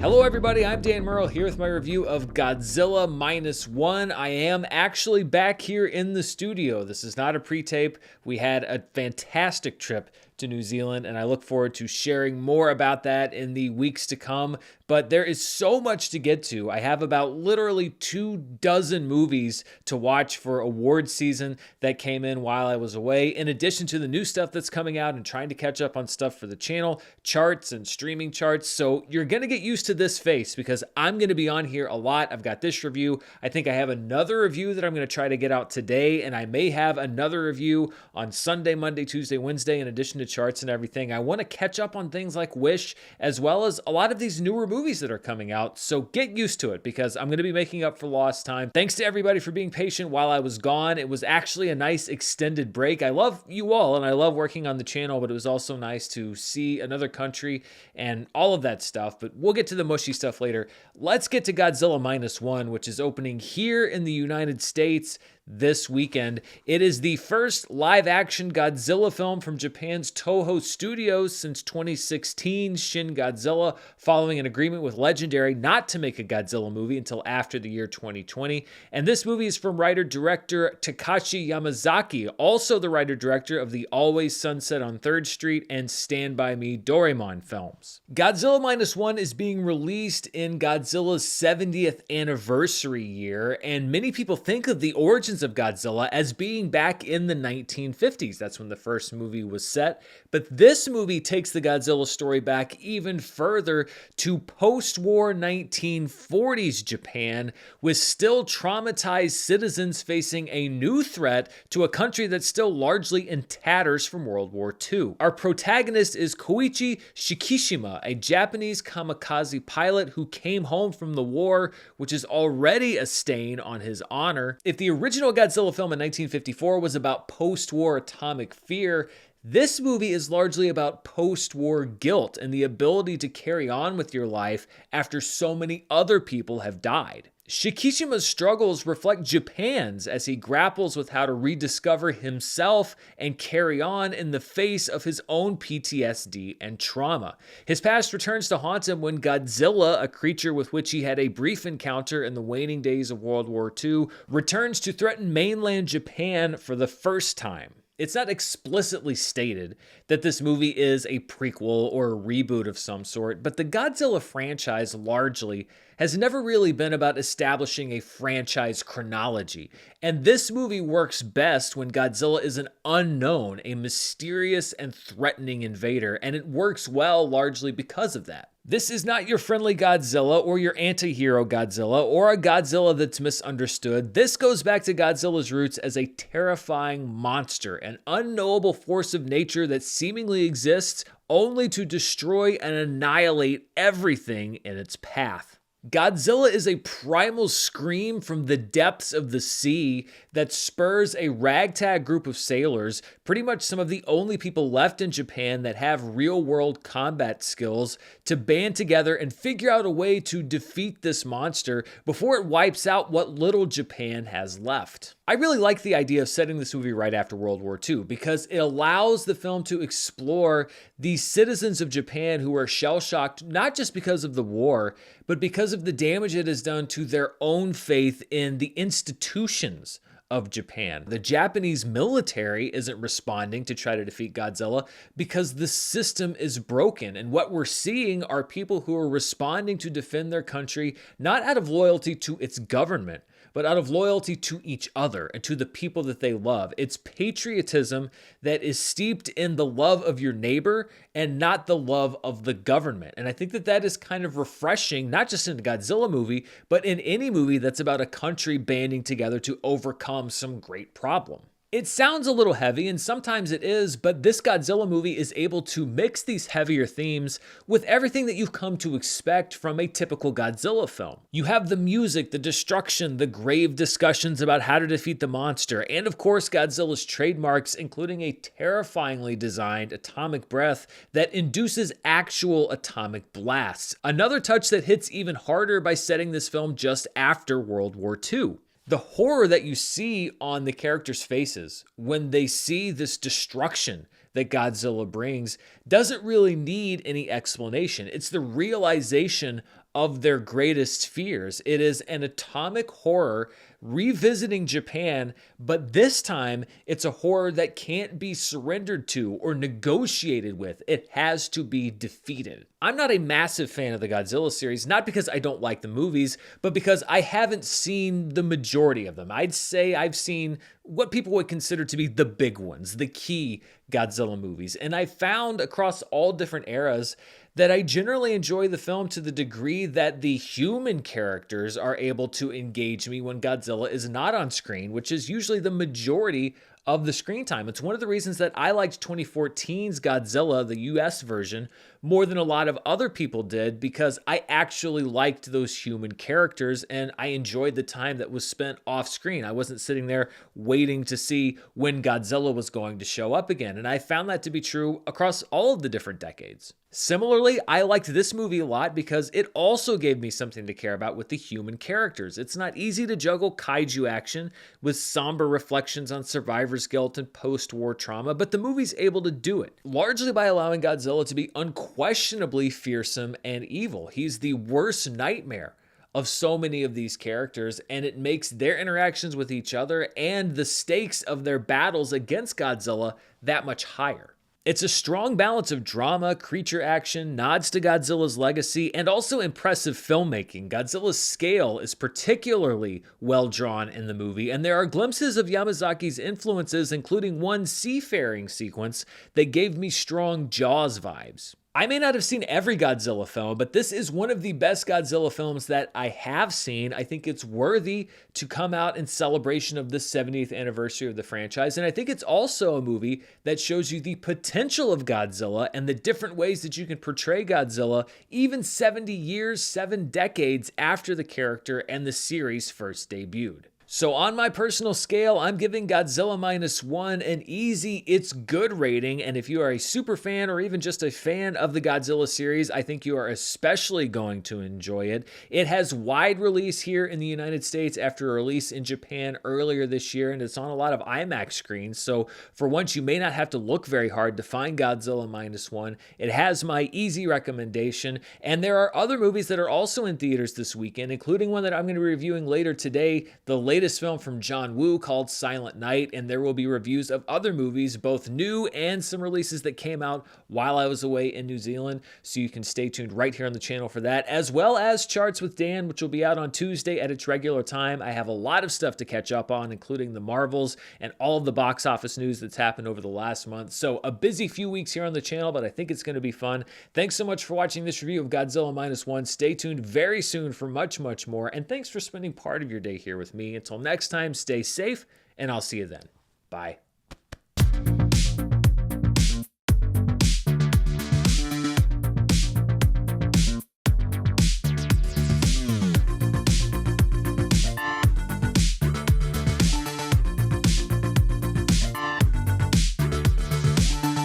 Hello everybody, I'm Dan Murrell here with my review of Godzilla Minus One. I am actually back here in the studio. This is not a pre-tape. We had a fantastic trip to New Zealand, and I look forward to sharing more about that in the weeks to come. But there is so much to get to. I have about literally 24 movies to watch for award season that came in while I was away, in addition to the new stuff that's coming out and trying to catch up on stuff for the channel, charts and streaming charts. So you're going to get used to this face because I'm going to be on here a lot. I've got this review. I think I have another review that I'm going to try to get out today, and I may have another review on Sunday, Monday, Tuesday, Wednesday, in addition to charts and everything. I want to catch up on things like Wish, as well as a lot of these newer movies that are coming out. So get used to it because I'm going to be making up for lost time. Thanks to everybody for being patient while I was gone. It was actually a nice extended break. I love you all and I love working on the channel, but it was also nice to see another country and all of that stuff. But we'll get to the mushy stuff later. Let's get to Godzilla Minus One, which is opening here in the United States this weekend. It is the first live-action Godzilla film from Japan's Toho Studios since 2016, Shin Godzilla, following an agreement with Legendary not to make a Godzilla movie until after the year 2020. And this movie is from writer-director Takashi Yamazaki, also the writer-director of the Always Sunset on 3rd Street and Stand By Me Doraemon films. Godzilla Minus One is being released in Godzilla's 70th anniversary year, and many people think of the origins of Godzilla as being back in the 1950s. That's when the first movie was set. But this movie takes the Godzilla story back even further to post-war 1940s Japan, with still traumatized citizens facing a new threat to a country that's still largely in tatters from World War II. Our protagonist is Koichi Shikishima, a Japanese kamikaze pilot who came home from the war, which is already a stain on his honor. If the original Godzilla film in 1954 was about post-war atomic fear, this movie is largely about post-war guilt and the ability to carry on with your life after so many other people have died. Shikishima's struggles reflect Japan's as he grapples with how to rediscover himself and carry on in the face of his own PTSD and trauma. His past returns to haunt him when Godzilla, a creature with which he had a brief encounter in the waning days of World War II, returns to threaten mainland Japan for the first time. It's not explicitly stated that this movie is a prequel or a reboot of some sort, but the Godzilla franchise largely has never really been about establishing a franchise chronology. And this movie works best when Godzilla is an unknown, a mysterious and threatening invader, and it works well largely because of that. This is not your friendly Godzilla or your anti-hero Godzilla or a Godzilla that's misunderstood. This goes back to Godzilla's roots as a terrifying monster, an unknowable force of nature that seemingly exists only to destroy and annihilate everything in its path. Godzilla is a primal scream from the depths of the sea that spurs a ragtag group of sailors, pretty much some of the only people left in Japan that have real-world combat skills, to band together and figure out a way to defeat this monster before it wipes out what little Japan has left. I really like the idea of setting this movie right after World War II because it allows the film to explore these citizens of Japan who are shell-shocked not just because of the war, but because of the damage it has done to their own faith in the institutions of Japan. The Japanese military isn't responding to try to defeat Godzilla because the system is broken. And what we're seeing are people who are responding to defend their country, not out of loyalty to its government, but out of loyalty to each other and to the people that they love. It's patriotism that is steeped in the love of your neighbor and not the love of the government. And I think that that is kind of refreshing, not just in a Godzilla movie, but in any movie that's about a country banding together to overcome some great problem. It sounds a little heavy, and sometimes it is, but this Godzilla movie is able to mix these heavier themes with everything that you've come to expect from a typical Godzilla film. You have the music, the destruction, the grave discussions about how to defeat the monster, and of course Godzilla's trademarks, including a terrifyingly designed atomic breath that induces actual atomic blasts. Another touch that hits even harder by setting this film just after World War II. The horror that you see on the characters' faces when they see this destruction that Godzilla brings doesn't really need any explanation. It's the realization of their greatest fears. It is an atomic horror revisiting Japan, but this time it's a horror that can't be surrendered to or negotiated with. It has to be defeated. I'm not a massive fan of the Godzilla series, not because I don't like the movies, but because I haven't seen the majority of them. I'd say I've seen what people would consider to be the big ones, the key Godzilla movies. And I found across all different eras that I generally enjoy the film to the degree that the human characters are able to engage me when Godzilla is not on screen, which is usually the majority of the screen time. It's one of the reasons that I liked 2014's Godzilla, the US version, more than a lot of other people did, because I actually liked those human characters and I enjoyed the time that was spent off screen. I wasn't sitting there waiting to see when Godzilla was going to show up again. And I found that to be true across all of the different decades. Similarly, I liked this movie a lot because it also gave me something to care about with the human characters. It's not easy to juggle kaiju action with somber reflections on survivor's guilt and post-war trauma, but the movie's able to do it, largely by allowing Godzilla to be unquestionably fearsome and evil. He's the worst nightmare of so many of these characters, and it makes their interactions with each other and the stakes of their battles against Godzilla that much higher. It's a strong balance of drama, creature action, nods to Godzilla's legacy, and also impressive filmmaking. Godzilla's scale is particularly well drawn in the movie, and there are glimpses of Yamazaki's influences, including one seafaring sequence that gave me strong Jaws vibes. I may not have seen every Godzilla film, but this is one of the best Godzilla films that I have seen. I think it's worthy to come out in celebration of the 70th anniversary of the franchise. And I think it's also a movie that shows you the potential of Godzilla and the different ways that you can portray Godzilla, even 70 years, 7 decades after the character and the series first debuted. So on my personal scale, I'm giving Godzilla -1 an easy, it's good rating. And if you are a super fan or even just a fan of the Godzilla series, I think you are especially going to enjoy it. It has wide release here in the United States after a release in Japan earlier this year, and it's on a lot of IMAX screens. So for once, you may not have to look very hard to find Godzilla -1. It has my easy recommendation. And there are other movies that are also in theaters this weekend, including one that I'm going to be reviewing later today, the latest film from John Woo called Silent Night, and there will be reviews of other movies, both new and some releases that came out while I was away in New Zealand, so you can stay tuned right here on the channel for that, as well as Charts with Dan, which will be out on Tuesday at its regular time. I have a lot of stuff to catch up on, including the Marvels and all of the box office news that's happened over the last month. So a busy few weeks here on the channel, but I think it's going to be fun. Thanks so much for watching this review of Godzilla -1. Stay tuned very soon for much, much more, and thanks for spending part of your day here with me. Until next time, stay safe, and I'll see you then. Bye.